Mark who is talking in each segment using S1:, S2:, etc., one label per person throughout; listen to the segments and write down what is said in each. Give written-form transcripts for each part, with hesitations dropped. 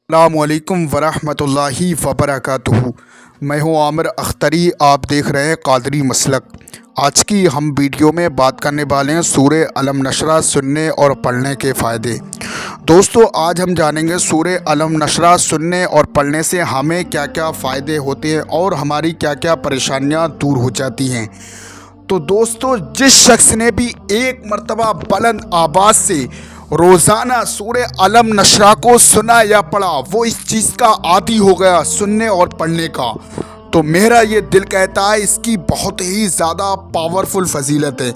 S1: السلام علیکم ورحمۃ اللہ وبرکاتہ۔ میں ہوں عامر اختری، آپ دیکھ رہے ہیں قادری مسلک۔ آج کی ہم ویڈیو میں بات کرنے والے ہیں سورہ علم نشرہ سننے اور پڑھنے کے فائدے۔ دوستو، آج ہم جانیں گے سورہ علم نشرہ سننے اور پڑھنے سے ہمیں کیا کیا فائدے ہوتے ہیں اور ہماری کیا کیا پریشانیاں دور ہو جاتی ہیں۔ تو دوستو، جس شخص نے بھی ایک مرتبہ بلند آواز سے روزانہ سورہ علم نشرہ کو سنا یا پڑھا، وہ اس چیز کا عادی ہو گیا سننے اور پڑھنے کا، تو میرا یہ دل کہتا ہے اس کی بہت ہی زیادہ پاورفل فضیلت ہے۔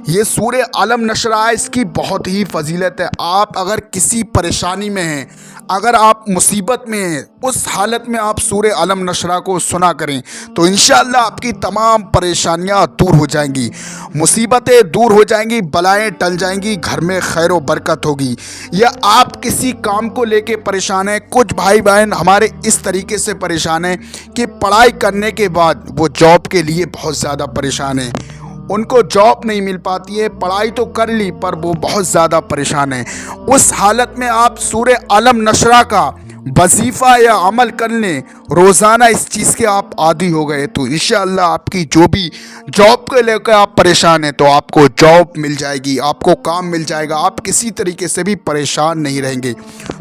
S1: یہ سورہ علم نشرہ ہے، اس کی بہت ہی فضیلت ہے۔ آپ اگر کسی پریشانی میں ہیں، اگر آپ مصیبت میں ہیں، اس حالت میں آپ سورہ علم نشرہ کو سنا کریں تو انشاءاللہ آپ کی تمام پریشانیاں دور ہو جائیں گی، مصیبتیں دور ہو جائیں گی، بلائیں ٹل جائیں گی، گھر میں خیر و برکت ہوگی۔ یا آپ کسی کام کو لے کے پریشان ہیں، کچھ بھائی بہن ہمارے اس طریقے سے پریشان ہیں کہ پڑھائی کرنے کے بعد وہ جاب کے لیے بہت زیادہ پریشان ہیں، ان کو جاب نہیں مل پاتی ہے، پڑھائی تو کر لی پر وہ بہت زیادہ پریشان ہیں۔ اس حالت میں آپ سورہ علم نشرہ کا وظیفہ یا عمل کر لیں، روزانہ اس چیز کے آپ عادی ہو گئے تو انشاءاللہ آپ کی جو بھی جاب کو لے کر آپ پریشان ہیں تو آپ کو جاب مل جائے گی، آپ کو کام مل جائے گا، آپ کسی طریقے سے بھی پریشان نہیں رہیں گے۔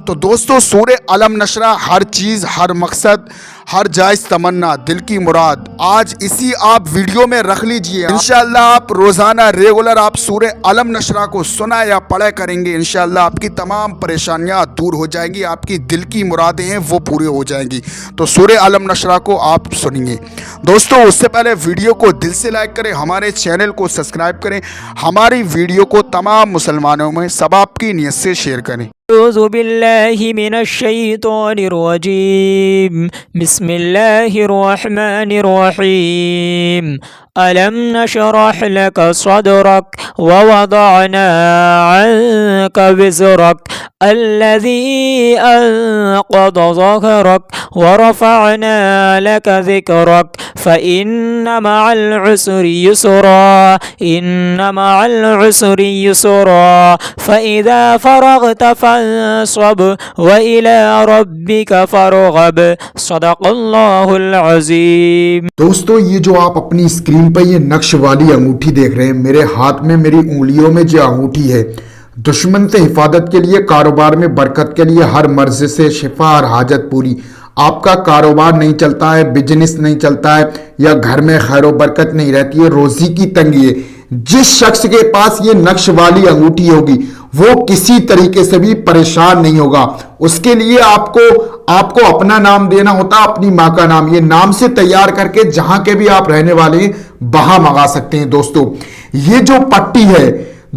S1: تو دوستو، سورہ علم نشرہ ہر چیز، ہر مقصد، ہر جائز تمنا، دل کی مراد آج اسی آپ ویڈیو میں رکھ لیجئے۔ انشاءاللہ آپ روزانہ ریگولر آپ سورہ علم نشرہ کو سنا یا پڑھا کریں گے، انشاءاللہ آپ کی تمام پریشانیاں دور ہو جائیں گی، آپ کی دل کی مرادیں ہیں وہ پورے ہو جائیں گی۔ تو سورہ علم نشرہ کو آپ سنیں گے۔ دوستو، اس سے پہلے ویڈیو کو دل سے لائک کریں، ہمارے چینل کو سبسکرائب کریں، ہماری ویڈیو کو تمام مسلمانوں میں ثواب کی نیت سے شیئر کریں۔
S2: اعوذ باللہ من الشیطان الرجیم، بسم اللہ الرحمن الرحیم۔ ألم نشرح لك صدرك ووضعنا عنك وزرك الذي أنقض ظهرك ورفعنا لك ذكرك فإن مع العسر يسرا إن مع العسر يسرا فإذا فرغت فانصب وإلى ربك فارغب صدق اللہ العظیم۔
S1: دوستو، یہ جو آپ اپنی اسکرین پہ یہ نقش والی انگوٹھی دیکھ رہے ہیں، میرے ہاتھ میں میری انگلیوں میں جو انگوٹھی ہے، دشمن سے حفاظت کے لیے، کاروبار میں برکت کے لیے، ہر مرض سے شفا اور حاجت پوری۔ آپ کا کاروبار نہیں چلتا ہے، بزنس نہیں چلتا ہے، یا گھر میں خیر و برکت نہیں رہتی ہے، روزی کی تنگی ہے، جس شخص کے پاس یہ نقش والی انگوٹھی ہوگی وہ کسی طریقے سے بھی پریشان نہیں ہوگا۔ اس کے لیے آپ کو اپنا نام دینا ہوتا، اپنی ماں کا نام، یہ نام سے تیار کر کے جہاں کے بھی آپ رہنے والے ہیں وہاں منگا سکتے ہیں۔ دوستو، یہ جو پٹی ہے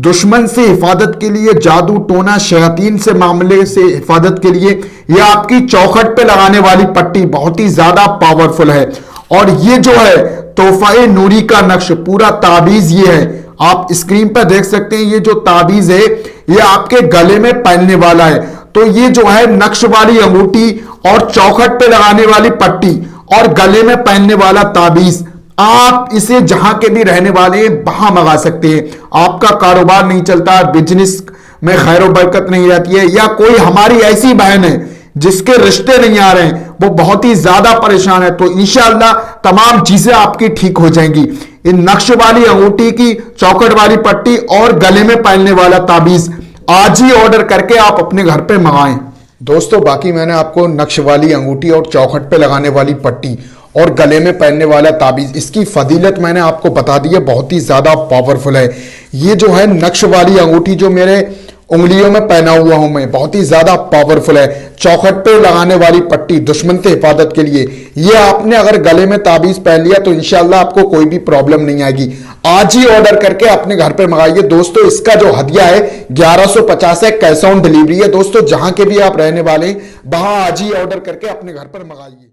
S1: دشمن سے حفاظت کے لیے، جادو ٹونا شیاطین سے معاملے سے حفاظت کے لیے، یہ آپ کی چوکھٹ پہ لگانے والی پٹی بہت ہی زیادہ پاورفل ہے۔ اور یہ جو ہے تحفہ نوری کا نقش، پورا تعویذ یہ ہے، آپ اسکرین پر دیکھ سکتے ہیں، یہ جو تعویذ ہے یہ آپ کے گلے میں پہننے والا ہے۔ تو یہ جو ہے نقش والی انگوٹھی اور چوکھٹ پہ لگانے والی پٹی اور گلے میں پہننے والا تعویذ، آپ اسے جہاں کے بھی رہنے والے ہیں وہاں منگا سکتے ہیں۔ آپ کا کاروبار نہیں چلتا، بزنس میں خیر و برکت نہیں رہتی ہے، یا کوئی ہماری ایسی بہن ہے جس کے رشتے نہیں آ رہے ہیں، وہ بہت ہی زیادہ پریشان ہے، تو انشاءاللہ تمام چیزیں آپ کی ٹھیک ہو جائیں گی۔ ان نقش والی انگوٹھی کی، چوکھٹ والی پٹی اور گلے میں پہننے والا تعویذ آج ہی آرڈر کر کے آپ اپنے گھر پہ منگائیں۔ دوستو، باقی میں نے آپ کو نقش والی انگوٹھی اور چوکھٹ پہ لگانے والی پٹی اور گلے میں پہننے والا تعویذ، اس کی فضیلت میں نے آپ کو بتا دی ہے، بہت ہی زیادہ پاورفل ہے۔ یہ جو ہے نقش والی انگوٹھی جو میرے انگلیوں میں پہنا ہوا ہوں میں، بہت ہی زیادہ پاورفل ہے۔ چوکھٹ پہ لگانے والی پٹی دشمن سے حفاظت کے لیے، یہ آپ نے اگر گلے میں تعویذ پہن لیا تو انشاءاللہ آپ کو کوئی بھی پرابلم نہیں آئے گی۔ آج ہی آرڈر کر کے اپنے گھر پہ منگائیے۔ دوستو، اس کا جو ہدیہ ہے 1150 ہے، کیش آن ڈیلیوری ہے۔ دوستو، جہاں کے بھی آپ رہنے والے ہیں وہاں آج ہی آرڈر کر کے اپنے گھر پر منگائیے۔